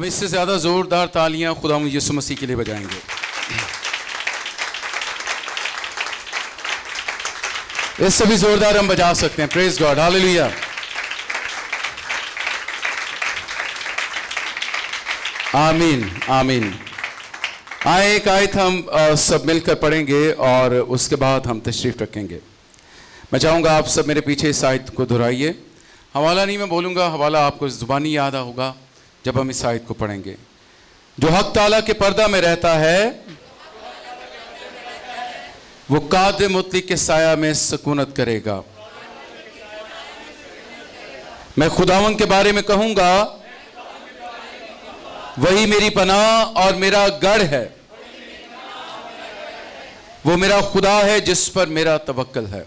ہم اس سے زیادہ زوردار تالیاں خدا یسوع مسیح کے لیے بجائیں گے. اس سے بھی زوردار ہم بجا سکتے ہیں. پریز گاڈ. ہاللیلویا. آمین آمین. آئے ایک آیت ہم سب مل کر پڑھیں گے اور اس کے بعد ہم تشریف رکھیں گے. میں چاہوں گا آپ سب میرے پیچھے اس آیت کو دہرائیے. حوالہ نہیں میں بولوں گا, حوالہ آپ کو زبانی یاد ہوگا جب ہم اس آیت کو پڑھیں گے. جو حق تعالیٰ کے پردہ میں رہتا ہے وہ قادر مطلق کے سایہ میں سکونت کرے گا. میں خداوند کے بارے میں کہوں گا وہی میری پناہ اور میرا گڑھ ہے, وہ میرا خدا ہے جس پر میرا توکل ہے.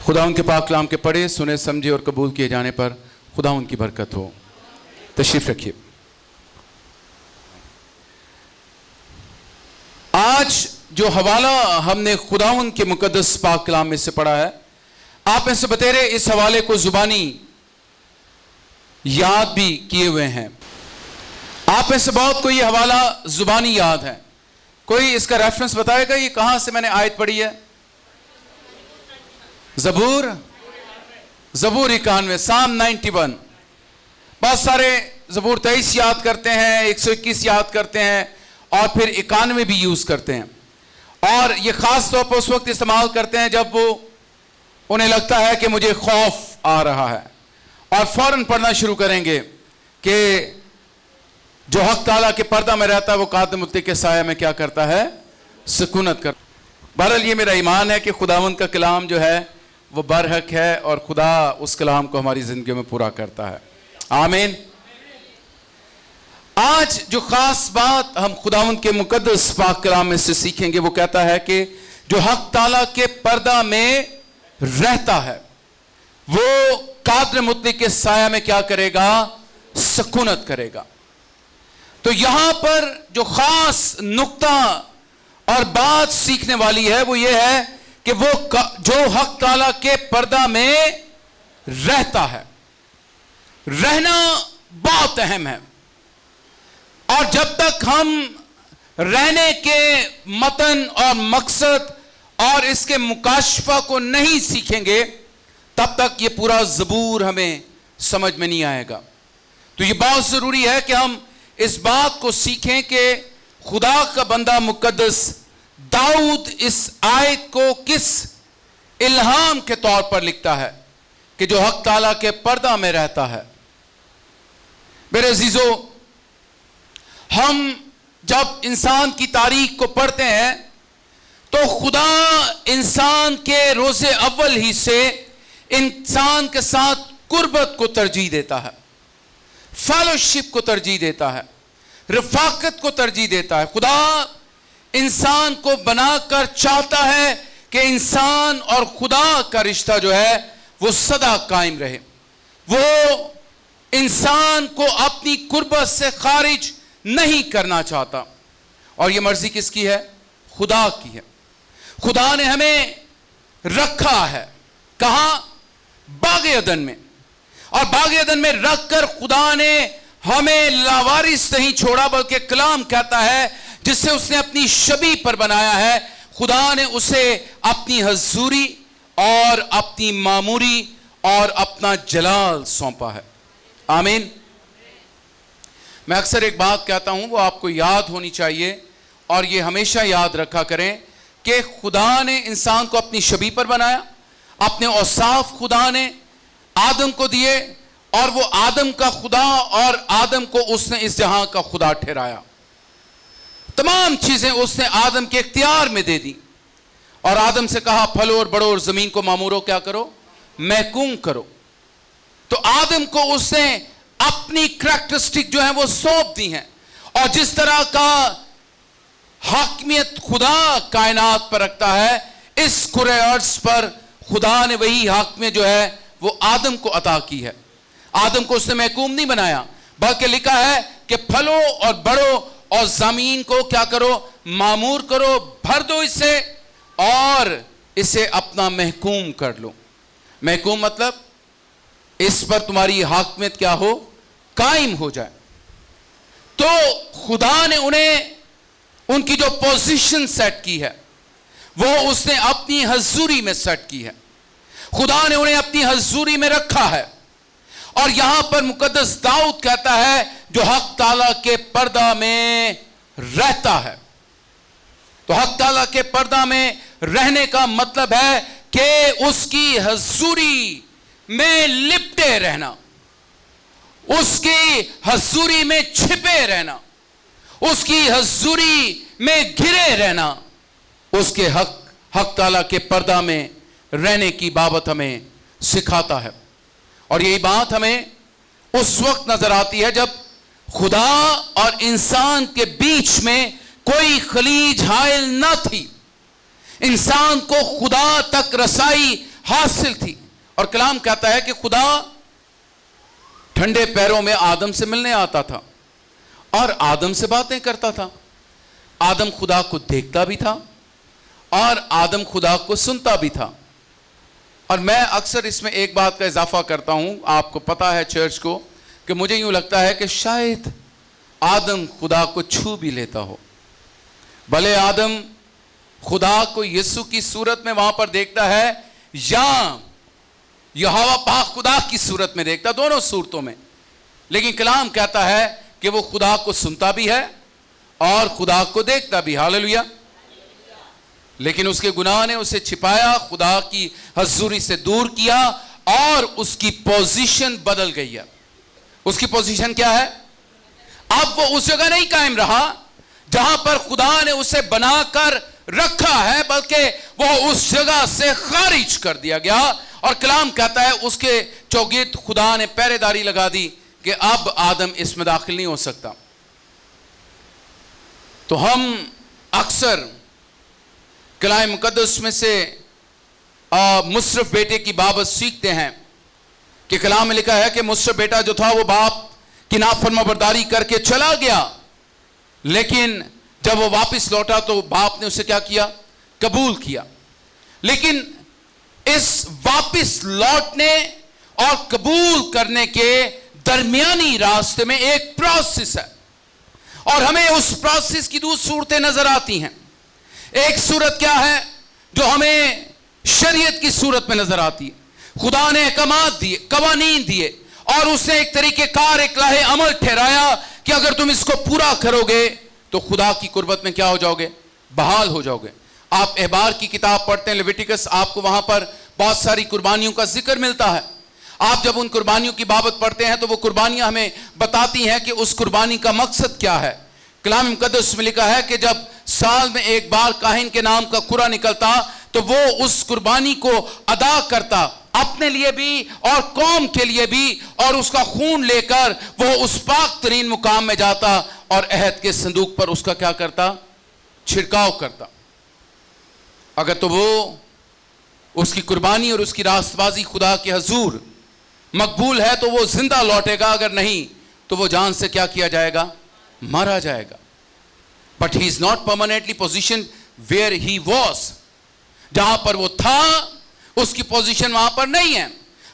خدا ان کے پاک کلام کے پڑھے سنے سمجھے اور قبول کیے جانے پر خدا ان کی برکت ہو. تشریف رکھیے. آج جو حوالہ ہم نے خداوند کے مقدس پاک کلام میں سے پڑھا ہے, آپ میں سے بتیرے اس حوالے کو زبانی یاد بھی کیے ہوئے ہیں. آپ میں سے بہت کو یہ حوالہ زبانی یاد ہے. کوئی اس کا ریفرنس بتائے گا یہ کہاں سے میں نے آیت پڑھی ہے؟ زبور 91, سام 91. بہت سارے زبور 23 یاد کرتے ہیں, 121 یاد کرتے ہیں اور پھر 91 بھی یوز کرتے ہیں. اور یہ خاص طور پر اس وقت استعمال کرتے ہیں جب وہ انہیں لگتا ہے کہ مجھے خوف آ رہا ہے, اور فوراً پڑھنا شروع کریں گے کہ جو حق تعالیٰ کے پردہ میں رہتا ہے وہ قادر مطلق کے سایہ میں کیا کرتا ہے؟ سکونت کرتا. بہرحال یہ میرا ایمان ہے کہ خداوند کا کلام جو ہے وہ برحق ہے اور خدا اس کلام کو ہماری زندگیوں میں پورا کرتا ہے. آمین. آج جو خاص بات ہم خداوند کے مقدس پاک کلام میں سے سیکھیں گے وہ کہتا ہے کہ جو حق تعالیٰ کے پردہ میں رہتا ہے وہ قادر مطلق کے سایہ میں کیا کرے گا؟ سکونت کرے گا. تو یہاں پر جو خاص نقطہ اور بات سیکھنے والی ہے وہ یہ ہے کہ وہ جو حق تعالیٰ کے پردہ میں رہتا ہے, رہنا بہت اہم ہے. اور جب تک ہم رہنے کے متن اور مقصد اور اس کے مکاشفہ کو نہیں سیکھیں گے تب تک یہ پورا زبور ہمیں سمجھ میں نہیں آئے گا. تو یہ بہت ضروری ہے کہ ہم اس بات کو سیکھیں کہ خدا کا بندہ مقدس داؤد اس آیت کو کس الہام کے طور پر لکھتا ہے کہ جو حق تعالیٰ کے پردہ میں رہتا ہے. میرے عزیزو, ہم جب انسان کی تاریخ کو پڑھتے ہیں تو خدا انسان کے روز اول ہی سے انسان کے ساتھ قربت کو ترجیح دیتا ہے, فیلوشپ کو ترجیح دیتا ہے, رفاقت کو ترجیح دیتا ہے. خدا انسان کو بنا کر چاہتا ہے کہ انسان اور خدا کا رشتہ جو ہے وہ سدا قائم رہے. وہ انسان کو اپنی قربت سے خارج نہیں کرنا چاہتا. اور یہ مرضی کس کی ہے؟ خدا کی ہے. خدا نے ہمیں رکھا ہے کہاں؟ باغ عدن میں. اور باغ عدن میں رکھ کر خدا نے ہمیں لاوارث نہیں چھوڑا, بلکہ کلام کہتا ہے جس سے اس نے اپنی شبیہ پر بنایا ہے. خدا نے اسے اپنی حضوری اور اپنی معموری اور اپنا جلال سونپا ہے. آمین. میں اکثر ایک بات کہتا ہوں وہ آپ کو یاد ہونی چاہیے اور یہ ہمیشہ یاد رکھا کریں کہ خدا نے انسان کو اپنی شبیہ پر بنایا, اپنے اوصاف خدا نے آدم کو دیے اور وہ آدم کا خدا اور آدم کو اس نے اس جہاں کا خدا ٹھہرایا. تمام چیزیں اس نے آدم کے اختیار میں دے دی اور آدم سے کہا پھلو اور بڑھو اور زمین کو معمورو کیا کرو؟ محکوم کرو. تو آدم کو اس نے اپنی کریکٹرسٹک جو ہیں وہ سونپ دی ہیں, اور جس طرح کا حاکمیت خدا کائنات پر رکھتا ہے اس کرۂ ارض پر خدا نے وہی حاکمیت جو ہے وہ آدم کو عطا کی ہے. آدم کو اس نے محکوم نہیں بنایا بلکہ لکھا ہے کہ پھلو اور بڑھو اور زمین کو کیا کرو؟ معمور کرو, بھر دو اسے اور اسے اپنا محکوم کر لو. محکوم مطلب اس پر تمہاری حاکمیت کیا ہو؟ قائم ہو جائے. تو خدا نے انہیں ان کی جو پوزیشن سیٹ کی ہے وہ اس نے اپنی حضوری میں سیٹ کی ہے. خدا نے انہیں اپنی حضوری میں رکھا ہے. اور یہاں پر مقدس داؤد کہتا ہے جو حق تعالیٰ کے پردہ میں رہتا ہے. تو حق تعالیٰ کے پردہ میں رہنے کا مطلب ہے کہ اس کی حضوری میں لپٹے رہنا, اس کی حضوری میں چھپے رہنا, اس کی حضوری میں گھرے رہنا, اس کے حق تعالیٰ کے پردہ میں رہنے کی بابت ہمیں سکھاتا ہے. اور یہی بات ہمیں اس وقت نظر آتی ہے جب خدا اور انسان کے بیچ میں کوئی خلیج حائل نہ تھی, انسان کو خدا تک رسائی حاصل تھی. اور کلام کہتا ہے کہ خدا ٹھنڈے پیروں میں آدم سے ملنے آتا تھا اور آدم سے باتیں کرتا تھا. آدم خدا کو دیکھتا بھی تھا اور آدم خدا کو سنتا بھی تھا. اور میں اکثر اس میں ایک بات کا اضافہ کرتا ہوں, آپ کو پتا ہے چرچ کو, کہ مجھے یوں لگتا ہے کہ شاید آدم خدا کو چھو بھی لیتا ہو. بھلے آدم خدا کو یسوع کی صورت میں وہاں پر دیکھتا ہے یا یہوہ پاک خدا کی صورت میں دیکھتا, دونوں صورتوں میں, لیکن کلام کہتا ہے کہ وہ خدا کو سنتا بھی ہے اور خدا کو دیکھتا بھی. ہاللویا. لیکن اس کے گناہ نے اسے چھپایا, خدا کی حضوری سے دور کیا اور اس کی پوزیشن بدل گئی ہے. اس کی پوزیشن کیا ہے؟ اب وہ اس جگہ نہیں قائم رہا جہاں پر خدا نے اسے بنا کر رکھا ہے, بلکہ وہ اس جگہ سے خارج کر دیا گیا. اور کلام کہتا ہے اس کے چوگرد خدا نے پہرے داری لگا دی کہ اب آدم اس میں داخل نہیں ہو سکتا. تو ہم اکثر کلام مقدس میں سے مصرف بیٹے کی بابت سیکھتے ہیں کہ کلام میں لکھا ہے کہ مصرف بیٹا جو تھا وہ باپ کی نافرما برداری کر کے چلا گیا, لیکن جب وہ واپس لوٹا تو باپ نے اسے کیا کیا؟ قبول کیا. لیکن اس واپس لوٹنے اور قبول کرنے کے درمیانی راستے میں ایک پروسیس ہے, اور ہمیں اس پروسیس کی دو صورتیں نظر آتی ہیں. ایک صورت کیا ہے جو ہمیں شریعت کی صورت میں نظر آتی ہے. خدا نے احکامات دیے, قوانین دیے, اور اس نے ایک طریقہ کار, ایک راہ عمل ٹھہرایا کہ اگر تم اس کو پورا کرو گے تو خدا کی قربت میں کیا ہو جاؤ گے؟ بحال ہو جاؤ گے. آپ احبار کی کتاب پڑھتے ہیں لیویٹیکس, آپ کو وہاں پر بہت ساری قربانیوں کا ذکر ملتا ہے. آپ جب ان قربانیوں کی بابت پڑھتے ہیں تو وہ قربانیاں ہمیں بتاتی ہیں کہ اس قربانی کا مقصد کیا ہے. کلام مقدس میں لکھا ہے کہ جب سال میں ایک بار کاہن کے نام کا کرا نکلتا تو وہ اس قربانی کو ادا کرتا, اپنے لیے بھی اور قوم کے لیے بھی, اور اس کا خون لے کر وہ اس پاک ترین مقام میں جاتا اور عہد کے صندوق پر اس کا کیا کرتا؟ چھڑکاؤ کرتا. اگر تو وہ اس کی قربانی اور اس کی راست بازی خدا کے حضور مقبول ہے تو وہ زندہ لوٹے گا, اگر نہیں تو وہ جان سے کیا کیا جائے گا؟ مارا جائے گا. But he is not permanently positioned where he was. جہاں پر وہ تھا اس کی پوزیشن وہاں پر نہیں ہے.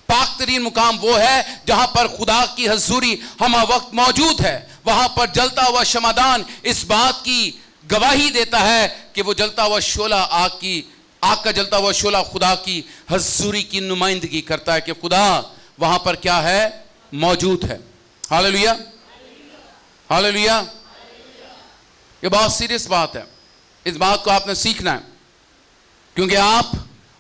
پاک ترین مقام وہ ہے جہاں پر خدا کی حضوری ہمہ وقت موجود ہے. وہاں پر جلتا ہوا شمعدان اس بات کی گواہی دیتا ہے کہ وہ جلتا ہوا شعلہ آگ کا جلتا ہوا شعلہ خدا کی حضوری کی نمائندگی کرتا ہے کہ خدا وہاں پر کیا ہے؟ موجود ہے. Hallelujah, hallelujah. یہ بہت سیریس بات ہے, اس بات کو آپ نے سیکھنا ہے, کیونکہ آپ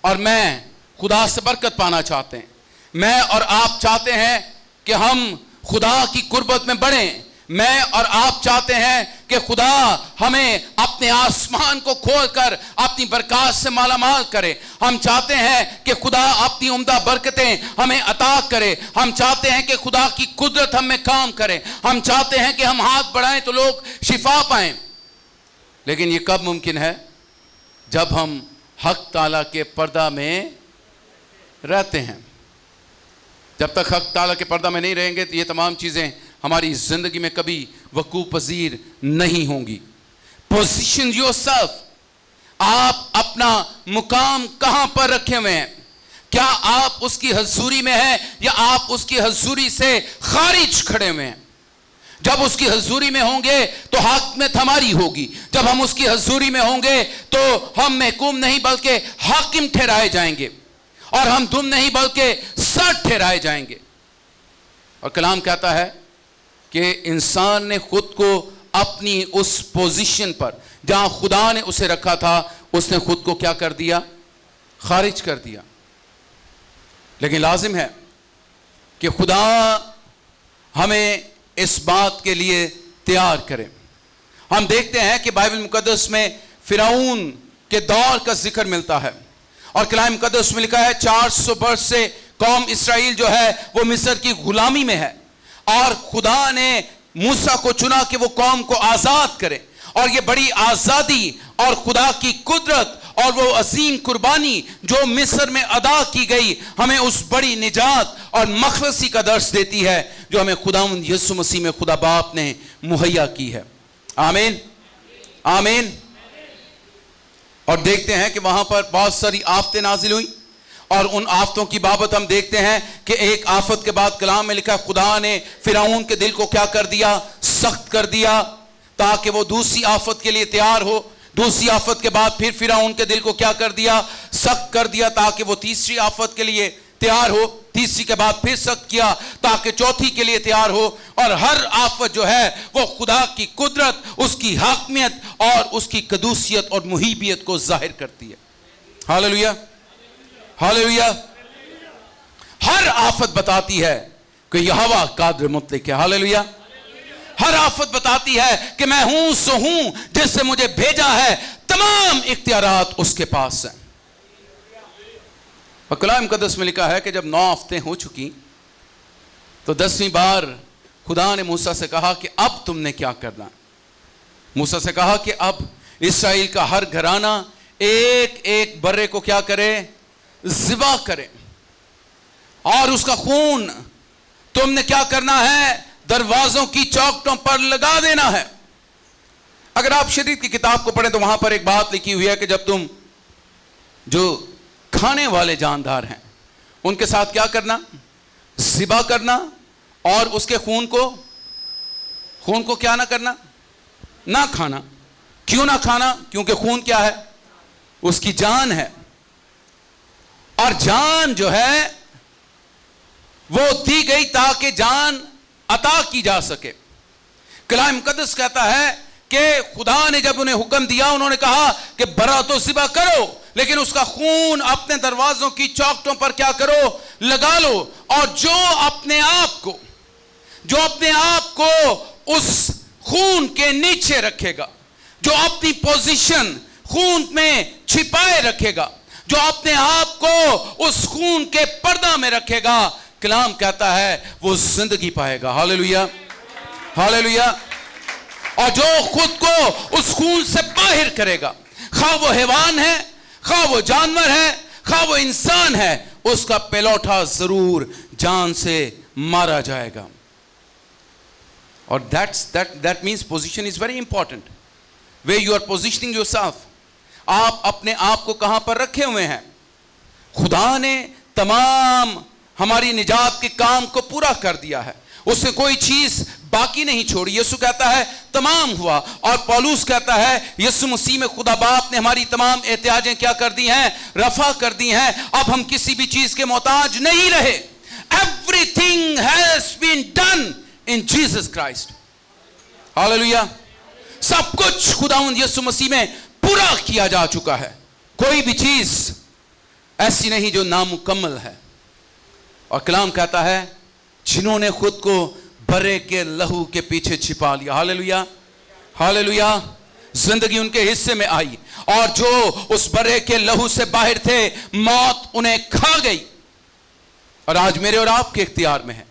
اور میں خدا سے برکت پانا چاہتے ہیں. میں اور آپ چاہتے ہیں کہ ہم خدا کی قربت میں بڑھیں. میں اور آپ چاہتے ہیں کہ خدا ہمیں اپنے آسمان کو کھول کر اپنی برکات سے مالا مال کرے. ہم چاہتے ہیں کہ خدا اپنی عمدہ برکتیں ہمیں عطا کرے. ہم چاہتے ہیں کہ خدا کی قدرت ہم میں کام کرے. ہم چاہتے ہیں کہ ہم ہاتھ بڑھائیں تو لوگ شفا پائیں. لیکن یہ کب ممکن ہے؟ جب ہم حق تعالیٰ کے پردہ میں رہتے ہیں. جب تک حق تعالیٰ کے پردہ میں نہیں رہیں گے تو یہ تمام چیزیں ہماری زندگی میں کبھی وقوع پذیر نہیں ہوں گی. Position your self. آپ اپنا مقام کہاں پر رکھے ہوئے ہیں؟ کیا آپ اس کی حضوری میں ہیں یا آپ اس کی حضوری سے خارج کھڑے ہوئے ہیں؟ جب اس کی حضوری میں ہوں گے تو حاکمیت ہماری ہوگی. جب ہم اس کی حضوری میں ہوں گے تو ہم محکوم نہیں بلکہ حاکم ٹھہرائے جائیں گے, اور ہم دم نہیں بلکہ سر ٹھہرائے جائیں گے. اور کلام کہتا ہے کہ انسان نے خود کو اپنی اس پوزیشن پر جہاں خدا نے اسے رکھا تھا, اس نے خود کو کیا کر دیا؟ خارج کر دیا. لیکن لازم ہے کہ خدا ہمیں اس بات کے لیے تیار کرے. ہم دیکھتے ہیں کہ بائبل مقدس میں فرعون کے دور کا ذکر ملتا ہے, اور کلام مقدس میں لکھا ہے 400 برس سے قوم اسرائیل جو ہے وہ مصر کی غلامی میں ہے, اور خدا نے موسیٰ کو چنا کہ وہ قوم کو آزاد کرے. اور یہ بڑی آزادی اور خدا کی قدرت اور وہ عظیم قربانی جو مصر میں ادا کی گئی ہمیں اس بڑی نجات اور مخلصی کا درس دیتی ہے جو ہمیں خداوند یسوع مسیح میں خدا باپ نے مہیا کی ہے. آمین آمین. اور دیکھتے ہیں کہ وہاں پر بہت ساری آفتیں نازل ہوئی, اور ان آفتوں کی بابت ہم دیکھتے ہیں کہ ایک آفت کے بعد کلام میں لکھا خدا نے فرعون کے دل کو کیا کر دیا؟ سخت کر دیا, تاکہ وہ دوسری آفت کے لیے تیار ہو. دوسری آفت کے بعد پھر فرعون کے دل کو کیا کر دیا؟ سخت کر دیا, تاکہ وہ تیسری آفت کے لیے تیار ہو. تیسری کے بعد پھر سخت کیا تاکہ چوتھی کے لیے تیار ہو. اور ہر آفت جو ہے وہ خدا کی قدرت, اس کی حاکمیت اور اس کی قدوسیت اور محیبیت کو ظاہر کرتی ہے. Hallelujah hallelujah. ہر آفت بتاتی ہے کہ یہوہ قادر مطلق ہے. ہاللویا. ہر آفت بتاتی ہے کہ میں ہوں سو ہوں جس سے مجھے بھیجا ہے, تمام اختیارات اس کے پاس ہیں. اور کلام مقدس میں لکھا ہے کہ جب 9 آفتیں ہو چکی تو 10ویں بار خدا نے موسیٰ سے کہا کہ اب تم نے کیا کرنا. موسیٰ سے کہا کہ اب اسرائیل کا ہر گھرانہ ایک ایک برے کو کیا کرے؟ ذبح کرے, اور اس کا خون تم نے کیا کرنا ہے؟ دروازوں کی چوکھٹوں پر لگا دینا ہے. اگر آپ شریعت کی کتاب کو پڑھیں تو وہاں پر ایک بات لکھی ہوئی ہے کہ جب تم جو کھانے والے جاندار ہیں ان کے ساتھ کیا کرنا؟ ذبح کرنا, اور اس کے خون کو کیا نہ کرنا؟ نہ کھانا. کیوں نہ کھانا؟ کیونکہ خون کیا ہے؟ اس کی جان ہے, اور جان جو ہے وہ دی گئی تاکہ جان عطا کی جا سکے. کلام مقدس کہتا ہے کہ خدا نے جب انہیں حکم دیا, انہوں نے کہا کہ برا تو ذبح کرو, لیکن اس کا خون اپنے دروازوں کی چوکھٹوں پر کیا کرو؟ لگا لو. اور جو اپنے آپ کو اس خون کے نیچے رکھے گا, جو اپنی پوزیشن خون میں چھپائے رکھے گا, جو اپنے آپ کو اس خون کے پردہ میں رکھے گا, کلام کہتا ہے وہ زندگی پائے گا. Hallelujah hallelujah. اور جو خود کو اس خون سے باہر کرے گا, خواہ وہ حیوان ہے, خواہ وہ جانور ہے, خواہ وہ انسان ہے, اس کا پلوٹا ضرور جان سے مارا جائے گا. اور that means position is very important. Where you are positioning yourself. آپ اپنے آپ کو کہاں پر رکھے ہوئے ہیں؟ خدا نے تمام ہماری نجات کے کام کو پورا کر دیا ہے, اس نے کوئی چیز باقی نہیں چھوڑی. یسوع کہتا ہے تمام ہوا, اور پولس کہتا ہے یسوع مسیح میں خدا باپ نے ہماری تمام احتیاجیں کیا کر دی ہیں؟ رفع کر دی ہیں. اب ہم کسی بھی چیز کے محتاج نہیں رہے. Everything has been done in Jesus Christ. Hallelujah. سب کچھ خداوند یسوع مسیح میں پورا کیا جا چکا ہے. کوئی بھی چیز ایسی نہیں جو نامکمل ہے. اور کلام کہتا ہے جنہوں نے خود کو برے کے لہو کے پیچھے چھپا لیا. Hallelujah hallelujah. زندگی ان کے حصے میں آئی, اور جو اس برے کے لہو سے باہر تھے, موت انہیں کھا گئی. اور آج میرے اور آپ کے اختیار میں ہے.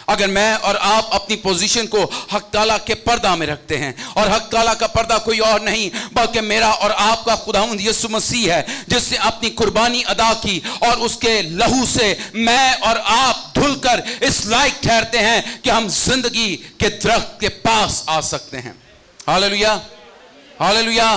اگر میں اور آپ اپنی پوزیشن کو حق تعالیٰ کے پردہ میں رکھتے ہیں, اور حق تعالیٰ کا پردہ کوئی اور نہیں بلکہ میرا اور آپ کا خداوند یسوع مسیح ہے, جس نے اپنی قربانی ادا کی, اور اس کے لہو سے میں اور آپ دھل کر اس لائق ٹھہرتے ہیں کہ ہم زندگی کے درخت کے پاس آ سکتے ہیں. Hallelujah hallelujah.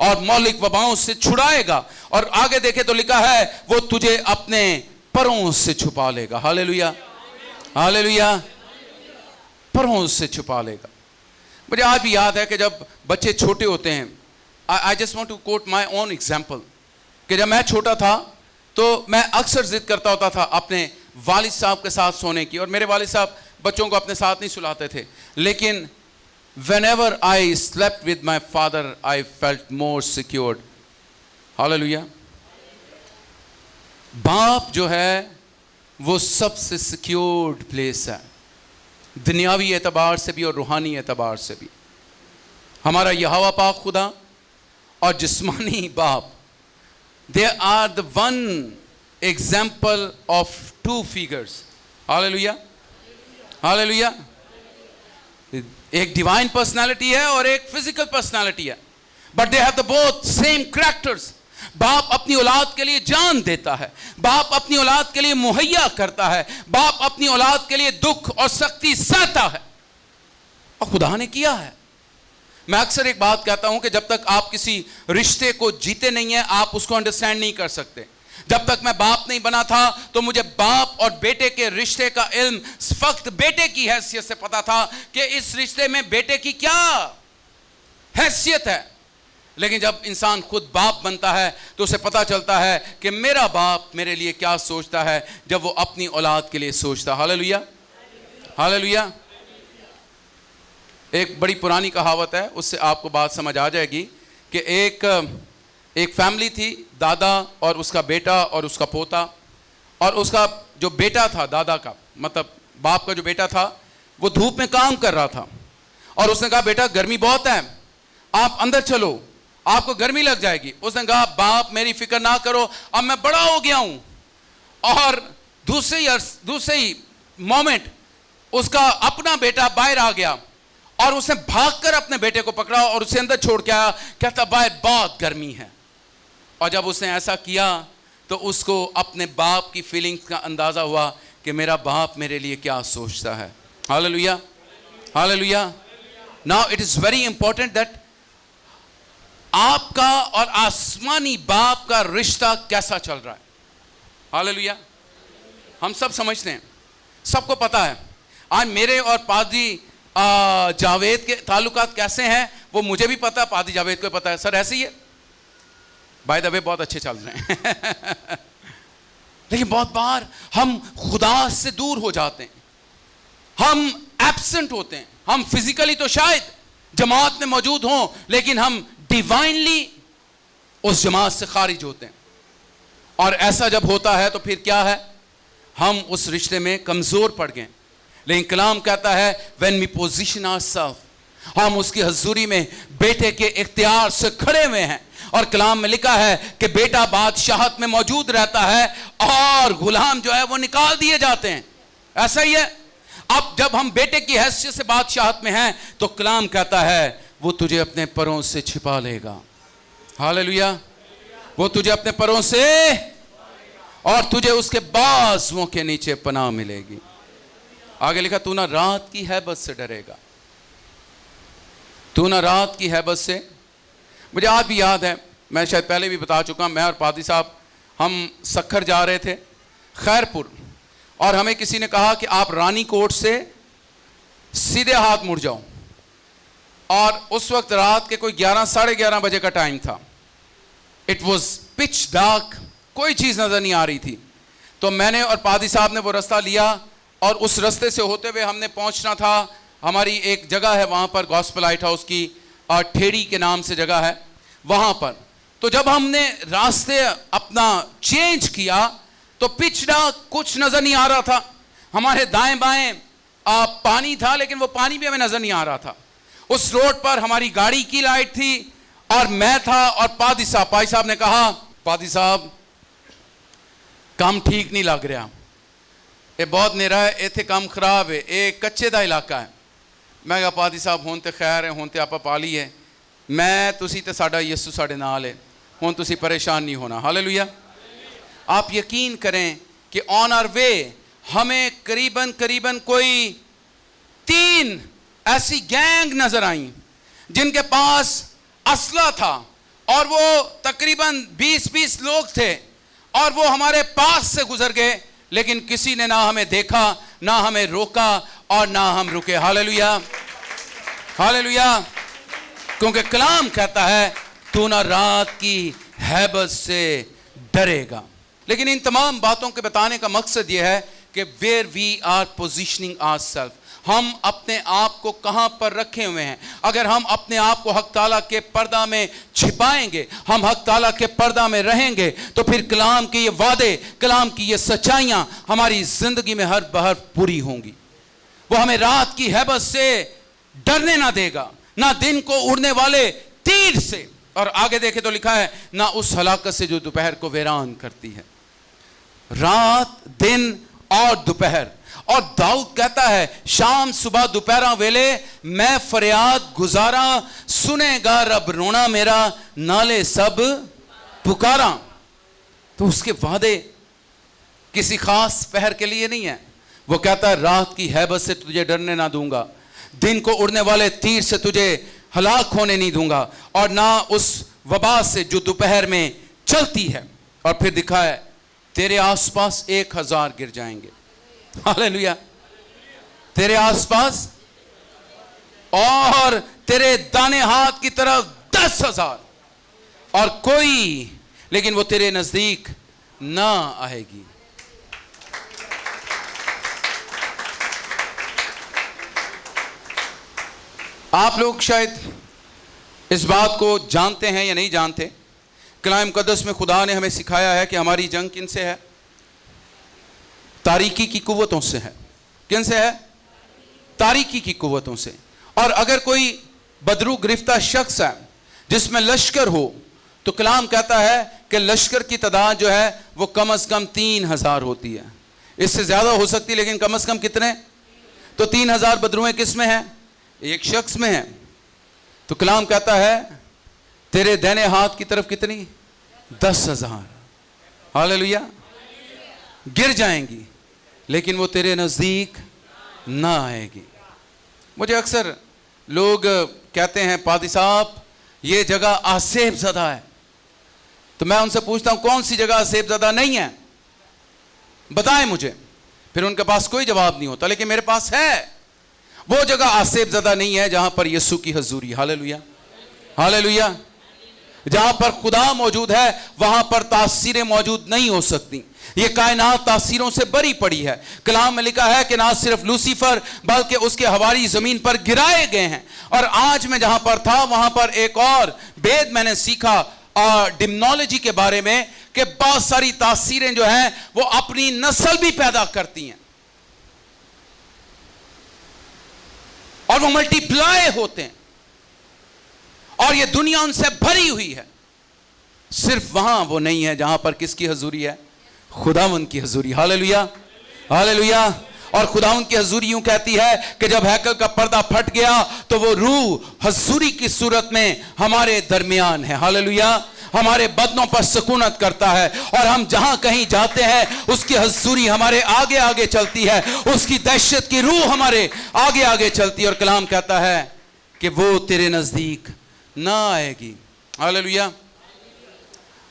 اور مولک وباؤں سے چھڑائے گا. اور آگے دیکھے تو لکھا ہے وہ تجھے اپنے پروں سے چھپا لے گا. ہاللیلویا ہاللیلویا. پروں سے چھپا لے گا. مجھے آج بھی یاد ہے کہ جب بچے چھوٹے ہوتے ہیں, I just want to quote my own example, کہ جب میں چھوٹا تھا تو میں اکثر ضد کرتا ہوتا تھا اپنے والد صاحب کے ساتھ سونے کی, اور میرے والد صاحب بچوں کو اپنے ساتھ نہیں سلاتے تھے, لیکن whenever I slept with my father I felt more secured. Hallelujah. باپ جو ہے وہ سب سے سیکیورڈ پلیس ہے, دنیاوی اعتبار سے بھی اور روحانی اعتبار سے بھی. ہمارا یہوہ پاک خدا اور جسمانی باپ, they are the one example of two figures. Hallelujah. Hallelujah. ایک ڈیوائن پرسنالٹی ہے اور ایک فزیکل پرسنالٹی ہے, but they have the both same characters. باپ اپنی اولاد کے لیے جان دیتا ہے, باپ اپنی اولاد کے لیے مہیا کرتا ہے, باپ اپنی اولاد کے لیے دکھ اور سختی سہتا ہے, اور خدا نے کیا ہے. میں اکثر ایک بات کہتا ہوں کہ جب تک آپ کسی رشتے کو جیتے نہیں ہیں آپ اس کو انڈرسٹینڈ نہیں کر سکتے. جب تک میں باپ نہیں بنا تھا تو مجھے باپ اور بیٹے کے رشتے کا علم فقط بیٹے کی حیثیت سے پتا تھا کہ اس رشتے میں بیٹے کی کیا حیثیت ہے. لیکن جب انسان خود باپ بنتا ہے تو اسے پتا چلتا ہے کہ میرا باپ میرے لیے کیا سوچتا ہے جب وہ اپنی اولاد کے لیے سوچتا. ہاللیلویا ہاللیلویا. ایک بڑی پرانی کہاوت ہے, اس سے آپ کو بات سمجھ آ جائے گی, کہ ایک فیملی تھی, دادا اور اس کا بیٹا اور اس کا پوتا, اور اس کا جو بیٹا تھا, دادا کا مطلب باپ کا جو بیٹا تھا, وہ دھوپ میں کام کر رہا تھا, اور اس نے کہا بیٹا گرمی بہت ہے, آپ اندر چلو, آپ کو گرمی لگ جائے گی. اس نے کہا باپ میری فکر نہ کرو, اب میں بڑا ہو گیا ہوں. اور دوسرے ہی مومنٹ اس کا اپنا بیٹا باہر آ گیا, اور اس نے بھاگ کر اپنے بیٹے کو پکڑا اور اسے اندر چھوڑ کے آیا, کہتا باہر بہت گرمی ہے. اور جب اس نے ایسا کیا تو اس کو اپنے باپ کی فیلنگز کا اندازہ ہوا کہ میرا باپ میرے لیے کیا سوچتا ہے. ہاللیلویا ہاللیلویا. Now it is very important that آپ کا اور آسمانی باپ کا رشتہ کیسا چل رہا ہے. ہاللیلویا. ہم سب سمجھتے ہیں, سب کو پتا ہے. آج میرے اور پادری جاوید کے تعلقات کیسے ہیں وہ مجھے بھی پتا, پادری جاوید کو پتا ہے. سر ایسے ہی ہے, بائی دا وے بہت اچھے چل رہے ہیں. لیکن بہت بار ہم خدا سے دور ہو جاتے ہیں, ہم ایبسنٹ ہوتے ہیں. ہم فزیکلی تو شاید جماعت میں موجود ہوں لیکن ہم ڈیوائنلی اس جماعت سے خارج ہوتے ہیں. اور ایسا جب ہوتا ہے تو پھر کیا ہے, ہم اس رشتے میں کمزور پڑ گئے. لیکن کلام کہتا ہے when we position ourselves, ہم اس کی حضوری میں بیٹے کے اختیار سے کھڑے ہوئے ہیں. اور کلام میں لکھا ہے کہ بیٹا بادشاہت میں موجود رہتا ہے اور غلام جو ہے وہ نکال دیے جاتے ہیں. ایسا ہی ہے. اب جب ہم بیٹے کی حیثیت سے بادشاہت میں ہیں تو کلام کہتا ہے وہ تجھے اپنے پروں سے چھپا لے گا. ہاللیلویا. وہ تجھے اپنے پروں سے, اور تجھے اس کے بازوؤں کے نیچے پناہ ملے گی. آگے لکھا تو نہ رات کی ہیبت سے ڈرے گا, تو نہ رات کی ہیبت سے. مجھے آج بھی یاد ہے, میں شاید پہلے بھی بتا چکا, میں اور پادری صاحب ہم سکھر جا رہے تھے, خیرپور, اور ہمیں کسی نے کہا کہ آپ رانی کوٹ سے سیدھے ہاتھ مڑ جاؤ. اور اس وقت رات کے کوئی 11-11:30 بجے کا ٹائم تھا. اٹ واز پچ ڈارک, کوئی چیز نظر نہیں آ رہی تھی. تو میں نے اور پادری صاحب نے وہ رستہ لیا, اور اس رستے سے ہوتے ہوئے ہم نے پہنچنا تھا, ہماری ایک جگہ ہے وہاں پر, گاسپل لائٹ ہاؤس کی ٹھیڑی کے نام سے جگہ ہے وہاں پر. تو جب ہم نے راستے اپنا چینج کیا تو پچ ڈارک, کچھ نظر نہیں آ رہا تھا. ہمارے دائیں بائیں پانی تھا لیکن وہ پانی بھی ہمیں نظر نہیں آ رہا تھا. اس روڈ پر ہماری گاڑی کی لائٹ تھی اور میں تھا اور پادری صاحب نے کہا پادری صاحب کام ٹھیک نہیں لگ رہا, یہ بہت نیرا ہے, ایتھے کام خراب ہے, یہ کچے دا علاقہ ہے. میں کہا پادری صاحب ہون تے خیر ہے, ہون تے آپ پالی ہے, میں تسی تے ساڈا یسو ساڈے نال ہے, ہون تسی پریشان نہیں ہونا. ہاللیلویا. آپ یقین کریں کہ آن آر وے ہمیں قریباً کوئی 3 ایسی گینگ نظر آئیں جن کے پاس اسلحہ تھا اور وہ تقریباً 20 لوگ تھے اور وہ ہمارے پاس سے گزر گئے, لیکن کسی نے نہ ہمیں دیکھا, نہ ہمیں روکا اور نہ ہم رکے. ہاللیلویا, ہاللیلویا. کیونکہ کلام کہتا ہے تو نہ رات کی ہیبت سے ڈرے گا. لیکن ان تمام باتوں کے بتانے کا مقصد یہ ہے کہ where we are positioning ourselves, ہم اپنے آپ کو کہاں پر رکھے ہوئے ہیں. اگر ہم اپنے آپ کو حق تعالیٰ کے پردہ میں چھپائیں گے, ہم حق تعالیٰ کے پردہ میں رہیں گے, تو پھر کلام کے یہ وعدے, کلام کی یہ سچائیاں ہماری زندگی میں ہر بہر پوری ہوں گی. وہ ہمیں رات کی ہیبت سے ڈرنے نہ دے گا, نہ دن کو اڑنے والے تیر سے, اور آگے دیکھے تو لکھا ہے نہ اس ہلاکت سے جو دوپہر کو ویران کرتی ہے. رات, دن اور دوپہر. اور داؤد کہتا ہے شام صبح دوپہراں ویلے میں فریاد گزارا, سنے گا رب رونا میرا, نالے سب پکارا. تو اس کے وعدے کسی خاص پہر کے لیے نہیں ہیں. وہ کہتا ہے رات کی ہیبت سے تجھے ڈرنے نہ دوں گا, دن کو اڑنے والے تیر سے تجھے ہلاک ہونے نہیں دوں گا, اور نہ اس وبا سے جو دوپہر میں چلتی ہے. اور پھر دکھا ہے تیرے آس پاس 1000 گر جائیں گے. ہاللیلویا. تیرے آس پاس اور تیرے دانے ہاتھ کی طرف 10,000, اور کوئی لیکن وہ تیرے نزدیک نہ آئے گی. آپ لوگ شاید اس بات کو جانتے ہیں یا نہیں جانتے, کلام مقدس میں خدا نے ہمیں سکھایا ہے کہ ہماری جنگ کن سے ہے؟ تاریکی کی قوتوں سے ہے. کن سے ہے؟ تاریکی کی قوتوں سے. اور اگر کوئی بدرو گرفتہ شخص ہے جس میں لشکر ہو, تو کلام کہتا ہے کہ لشکر کی تعداد جو ہے وہ کم از کم 3,000 ہوتی ہے. اس سے زیادہ ہو سکتی لیکن کم از کم کتنے؟ تو 3,000 بدرویں کس میں ہیں؟ ایک شخص میں ہیں. تو کلام کہتا ہے تیرے دہنے ہاتھ کی طرف کتنی؟ 10,000. ہاللیلویا. گر جائیں گی لیکن وہ تیرے نزدیک نہ آئے گی. مجھے اکثر لوگ کہتے ہیں پادری صاحب یہ جگہ آسیب زدہ ہے. تو میں ان سے پوچھتا ہوں کون سی جگہ آسیب زدہ نہیں ہے؟ بتائیں مجھے. پھر ان کے پاس کوئی جواب نہیں ہوتا, لیکن میرے پاس ہے. وہ جگہ آسیب زدہ نہیں ہے جہاں پر یسوع کی حضوری. ہاللیلویا, ہاللیلویا. جہاں پر خدا موجود ہے وہاں پر تاثیریں موجود نہیں ہو سکتی. یہ کائنات تاثیروں سے بری پڑی ہے. کلام میں لکھا ہے کہ نہ صرف لوسیفر بلکہ اس کے حواری زمین پر گرائے گئے ہیں. اور آج میں جہاں پر تھا وہاں پر ایک اور بید میں نے سیکھا ڈمنالوجی کے بارے میں, کہ بہت ساری تاثیریں جو ہیں وہ اپنی نسل بھی پیدا کرتی ہیں اور وہ ملٹی پلائی ہوتے ہیں, اور یہ دنیا ان سے بھری ہوئی ہے. صرف وہاں وہ نہیں ہے جہاں پر کس کی حضوری ہے؟ خداوند کی حضوری. ہاللیلویا, ہاللیلویا. اور خداوند کی حضوری یوں کہتی ہے کہ جب ہیکل کا پردہ پھٹ گیا تو وہ روح حضوری کی صورت میں ہمارے درمیان ہے. ہاللیلویا. ہمارے بدنوں پر سکونت کرتا ہے, اور ہم جہاں کہیں جاتے ہیں اس کی حضوری ہمارے آگے آگے چلتی ہے, اس کی دہشت کی روح ہمارے آگے آگے چلتی ہے. اور کلام کہتا ہے کہ وہ تیرے نزدیک نہ آئے گی. ہاللیلویا.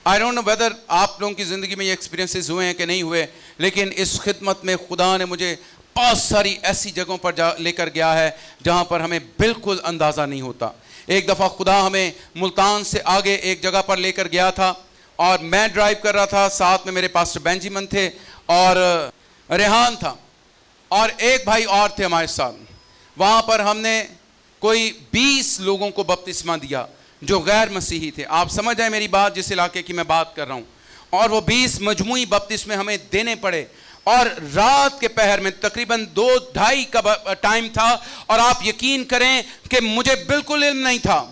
I don't know whether آپ لوگوں کی زندگی میں یہ ایکسپیرینسز ہوئے ہیں کہ نہیں ہوئے, لیکن اس خدمت میں خدا نے مجھے بہت ساری ایسی جگہوں پر لے کر گیا ہے جہاں پر ہمیں بالکل اندازہ نہیں ہوتا. ایک دفعہ خدا ہمیں ملتان سے آگے ایک جگہ پر لے کر گیا تھا, اور میں ڈرائیو کر رہا تھا, ساتھ میں میرے پاسٹر بینجیمن تھے اور ریحان تھا, اور ایک بھائی اور تھے ہمارے ساتھ. وہاں پر ہم نے کوئی 20 لوگوں کو بپتسمہ دیا جو غیر مسیحی تھے. آپ سمجھ جائیں میری بات, جس علاقے کی میں بات کر رہا ہوں. اور وہ 20 مجموعی بپتسمے ہمیں دینے پڑے, اور رات کے پہر میں تقریباً 2-2:30 کا ٹائم تھا, اور آپ یقین کریں کہ مجھے بالکل علم نہیں تھا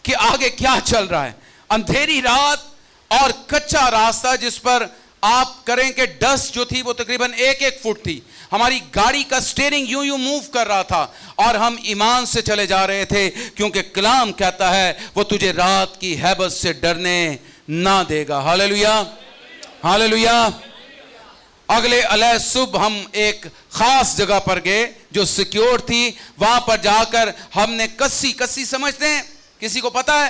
کہ آگے کیا چل رہا ہے. اندھیری رات اور کچا راستہ جس پر آپ کریں کہ ڈسٹ جو تھی وہ تقریباً 1-1 فٹ تھی. ہماری گاڑی کا سٹیئرنگ یوں موو کر رہا تھا, اور ہم ایمان سے چلے جا رہے تھے, کیونکہ کلام کہتا ہے وہ تجھے رات کی ہیبت سے ڈرنے نہ دے گا. ہاللیلویا, ہاللیلویا. اگلے علیہ صبح ہم ایک خاص جگہ پر گئے جو سیکیور تھی. وہاں پر جا کر ہم نے کسی سمجھتے ہیں, کسی کو پتا ہے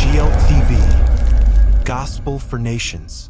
GLTV, Gospel for Nations.